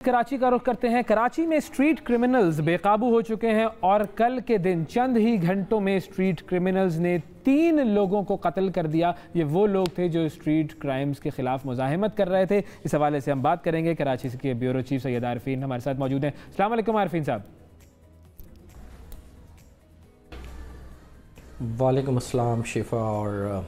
کراچی کا رخ کرتے ہیں۔ کراچی میں اسٹریٹ کرمنلز بے قابو ہو چکے ہیں اور کل کے دن چند ہی گھنٹوں میں اسٹریٹ کرمنلز نے 3 لوگوں کو قتل کر دیا۔ یہ وہ لوگ تھے جو اسٹریٹ کرائمز کے خلاف مزاحمت کر رہے تھے۔ اس حوالے سے ہم بات کریں گے۔ کراچی کے بیورو چیف سید عارفین ہمارے ساتھ موجود ہیں۔ السلام علیکم عارفین صاحب۔ وعلیکم السلام شفا اور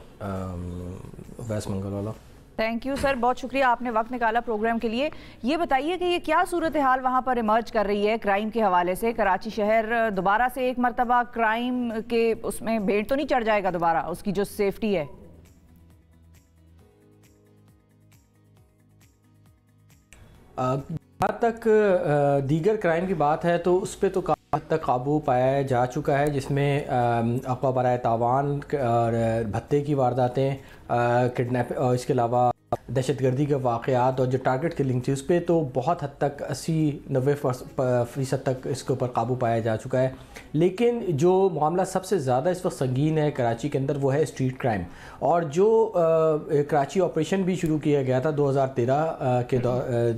ویس منگل والا۔ تھینک یو سر، بہت شکریہ آپ نے وقت نکالا پروگرام کے لیے۔ یہ بتائیے کہ یہ کیا صورتحال وہاں پر ایمرج کر رہی ہے کرائم کے حوالے سے؟ کراچی شہر دوبارہ سے ایک مرتبہ کرائم کے اس میں بھیڑ تو نہیں چڑھ جائے گا دوبارہ، اس کی جو سیفٹی ہے؟ جہاں تک دیگر کرائم کی بات ہے تو اس پہ تو کافی حد تک قابو پایا جا چکا ہے، جس میں اقوا برائے تاوان اور بھتے کی وارداتیں، کڈنیپ اور اس کے علاوہ دہشت گردی کے واقعات اور جو ٹارگٹ کلنگ تھی اس پہ تو بہت حد تک 80-90% تک اس کے اوپر قابو پایا جا چکا ہے۔ لیکن جو معاملہ سب سے زیادہ اس وقت سنگین ہے کراچی کے اندر وہ ہے اسٹریٹ کرائم، اور جو کراچی آپریشن بھی شروع کیا گیا تھا 2013 کے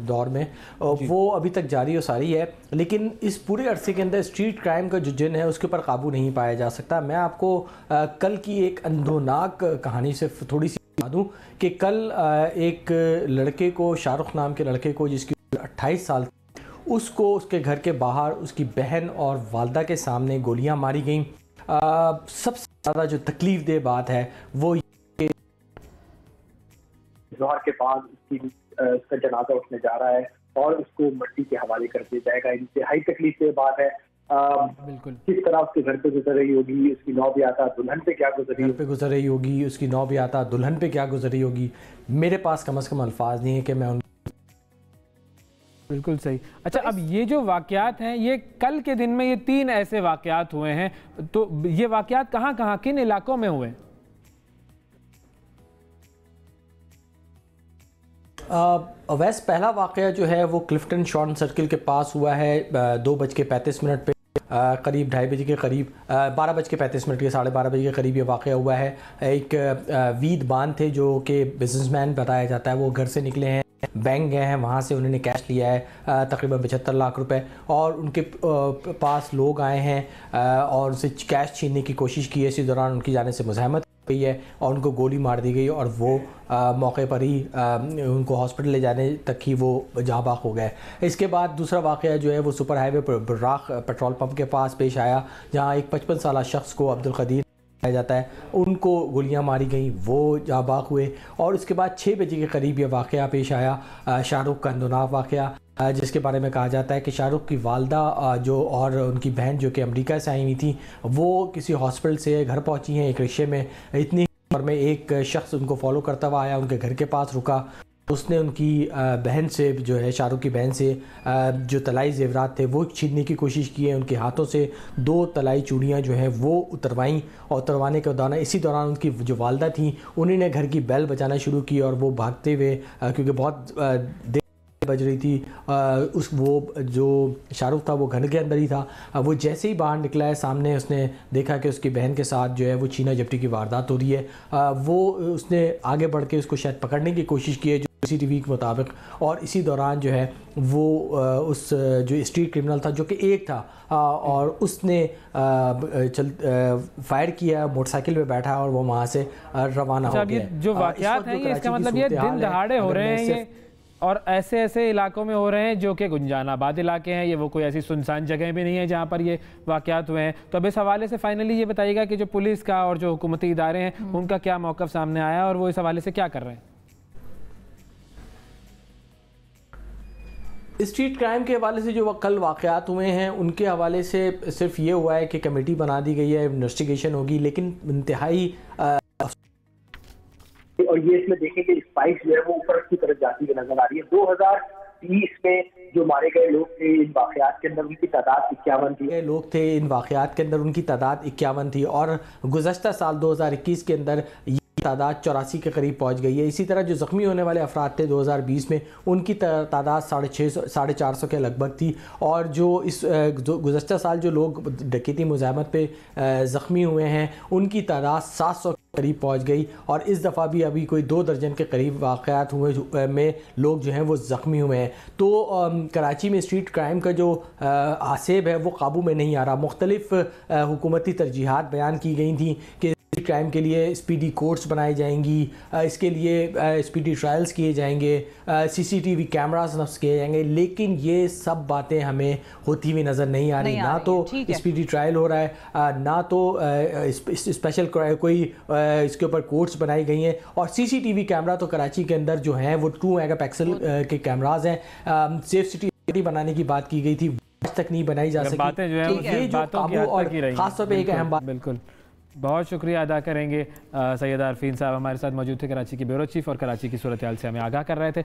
دور میں، وہ ابھی تک جاری و ساری ہے۔ لیکن اس پورے عرصے کے اندر اسٹریٹ کرائم کا جو جن ہے اس کے اوپر قابو نہیں پایا جا سکتا۔ میں آپ کو کل کی ایک اندھوناک کہانی سے تھوڑی سی بتا دوں کہ کل ایک لڑکے کو، شاہ رخ نام کے لڑکے کو جس کی 28 سال تھی، اس کو اس کے گھر کے باہر اس کی بہن اور والدہ کے سامنے گولیاں ماری گئیں۔ سب سے زیادہ جو تکلیف دہ بات ہے وہ ظہر کے بعد اس کا جنازہ اٹھنے جا رہا ہے اور اس کو مٹی کے حوالے کر دیا جائے گا۔ انتہائی تکلیف دہ بات ہے۔ کس طرح اس کے گھر پہ گزر رہی ہوگی، اس کی نو بیاتا دلہن پہ کیا گزر رہی ہوگی، اس کی نو بیاتا دلہن پہ کیا گزر رہی ہوگی، میرے پاس کم از کم الفاظ نہیں ہے کہ میں ان بالکل صحیح۔ اچھا، اب یہ جو واقعات ہیں، یہ کل کے دن میں یہ 3 ایسے واقعات ہوئے ہیں، تو یہ واقعات کہاں کہاں کن علاقوں میں ہوئے؟ ویسے پہلا واقعہ جو ہے وہ کلفٹن شارن سرکل کے پاس ہوا ہے 2:35 پہ، قریب 2:30 بجے کے قریب، 12:35 کے 12:30 بجے کے قریب یہ واقعہ ہوا ہے۔ ایک وید بان تھے جو کہ بزنس مین بتایا جاتا ہے، وہ گھر سے نکلے ہیں، بینک گئے ہیں، وہاں سے انہوں نے کیش لیا ہے تقریباً 75 لاکھ روپے، اور ان کے پاس لوگ آئے ہیں اور ان سے کیش چھیننے کی کوشش کی ہے۔ اسی دوران ان کی جانب سے مزاحمت گئی ہے اور ان کو گولی مار دی گئی، اور وہ موقع پر ہی ان کو ہاسپٹل لے جانے تک ہی وہ جاں بحق ہو گئے۔ اس کے بعد دوسرا واقعہ جو ہے وہ سپر ہائی وے پر براق پیٹرول پمپ کے پاس پیش آیا، جہاں ایک 55 سالہ شخص کو عبدالقدیر کہا جاتا ہے، ان کو گولیاں ماری گئیں، وہ جاں بحق ہوئے۔ اور اس کے بعد 6 بجے کے قریب یہ واقعہ پیش آیا، شاہ رخ کا اندھوناک واقعہ، جس کے بارے میں کہا جاتا ہے کہ شاہ رخ کی والدہ جو اور ان کی بہن جو کہ امریکہ سے آئی ہوئی تھیں، وہ کسی ہاسپٹل سے گھر پہنچی ہیں ایک رکشے میں، اتنی دور میں ایک شخص ان کو فالو کرتا ہوا آیا، ان کے گھر کے پاس رکا، اس نے ان کی بہن سے، جو ہے شاہ رخ کی بہن سے، جو طلائی زیورات تھے وہ چھیننے کی کوشش کی ہے۔ ان کے ہاتھوں سے 2 طلائی چوڑیاں جو ہیں وہ اتروائیں، اور اتروانے کے دوران اسی دوران ان کی جو والدہ تھیں انہوں نے گھر کی بیل بجانا شروع کی، اور وہ بھاگتے ہوئے، کیونکہ بہت دیر بج رہی تھی، وہ جو شاہ رخ تھا وہ گھر کے اندر ہی تھا، وہ جیسے ہی باہر نکلا ہے سامنے اس نے دیکھا کہ اس کی بہن کے ساتھ جو ہے وہ چھینا جھپٹی کی واردات ہو رہی ہے۔ اس نے آگے بڑھ کے اس کو شاید پکڑنے کی کوشش کی ہے سی ٹی وی کے مطابق، اور اسی دوران جو ہے وہ اس جو اسٹریٹ کرمنل تھا جو کہ ایک تھا، اور اس نے فائر کیا، موٹر سائیکل پہ بیٹھا اور وہ وہاں سے روانہ ہو گیا۔ جو واقعات ہیں یہ اس کا مطلب یہ دن دہاڑے ہو رہے ہیں یہ، اور ایسے ایسے علاقوں میں ہو رہے ہیں جو کہ گنجان آباد علاقے ہیں، یہ وہ کوئی ایسی سنسان جگہ بھی نہیں ہے جہاں پر یہ واقعات ہوئے ہیں۔ تو اب اس حوالے سے فائنلی یہ بتائیے گا کہ جو پولیس کا اور جو حکومتی ادارے ہیں ان کا کیا موقف سامنے آیا اور وہ اس حوالے سے کیا کر رہے ہیں؟ اسٹریٹ کرائم کے حوالے سے جو کل واقعات ہوئے ہیں ان کے حوالے سے صرف یہ ہوا ہے کہ کمیٹی بنا دی گئی ہے، انویسٹیگیشن ہوگی، لیکن انتہائی اور یہ اس میں دیکھیں کہ اسپائس جو ہے وہ اوپر کی طرف جاتی ہوئی نظر آ رہی ہے۔ 2020 میں جو مارے گئے لوگ تھے ان واقعات کے اندر ان کی تعداد 51 تھی، لوگ تھے ان واقعات کے اندر ان کی تعداد 51 تھی، اور گزشتہ سال 2021 کے اندر یہ تعداد 84 کے قریب پہنچ گئی ہے۔ اسی طرح جو زخمی ہونے والے افراد تھے 2020 میں ان کی تعداد 450 کے لگ بھگ تھی، اور جو اس گزشتہ سال جو لوگ ڈکیتی مزاحمت پہ زخمی ہوئے ہیں ان کی تعداد 700 قریب پہنچ گئی اور اس دفعہ بھی ابھی کوئی 2 درجن کے قریب واقعات ہوئے میں لوگ جو ہیں وہ زخمی ہوئے ہیں. تو کراچی میں اسٹریٹ کرائم کا جو آسیب ہے وہ قابو میں نہیں آ رہا. مختلف حکومتی ترجیحات بیان کی گئی تھیں کہ کرائم کے لیے اسپیڈی کورٹس بنائی جائیں گی, اس کے لیے اسپیڈی ٹرائلز کیے جائیں گے, CCTV کیمراز نصب کیے جائیں گے, لیکن یہ سب باتیں ہمیں ہوتی ہوئی نظر نہیں آ رہی. نہ تو اسپیڈی ٹرائل ہو رہا ہے, نہ تو اسپیشل کوئی اس کے اوپر کورٹس بنائی گئی ہیں, اور CCTV کیمرہ تو کراچی کے اندر جو ہیں وہ 2 میگا پکسل کے کیمراز ہیں. سیف سٹی بنانے کی بات کی گئی تھی, آج تک نہیں بنائی جا سکی. باتیں جو ہیں یہ جو قابو اور خاص طور پہ ایک اہم بات. بالکل, بہت شکریہ ادا کریں گے. سید عارفین صاحب ہمارے ساتھ موجود تھے, کراچی کے بیورو چیف, اور کراچی کی صورتحال سے ہمیں آگاہ کر رہے تھے.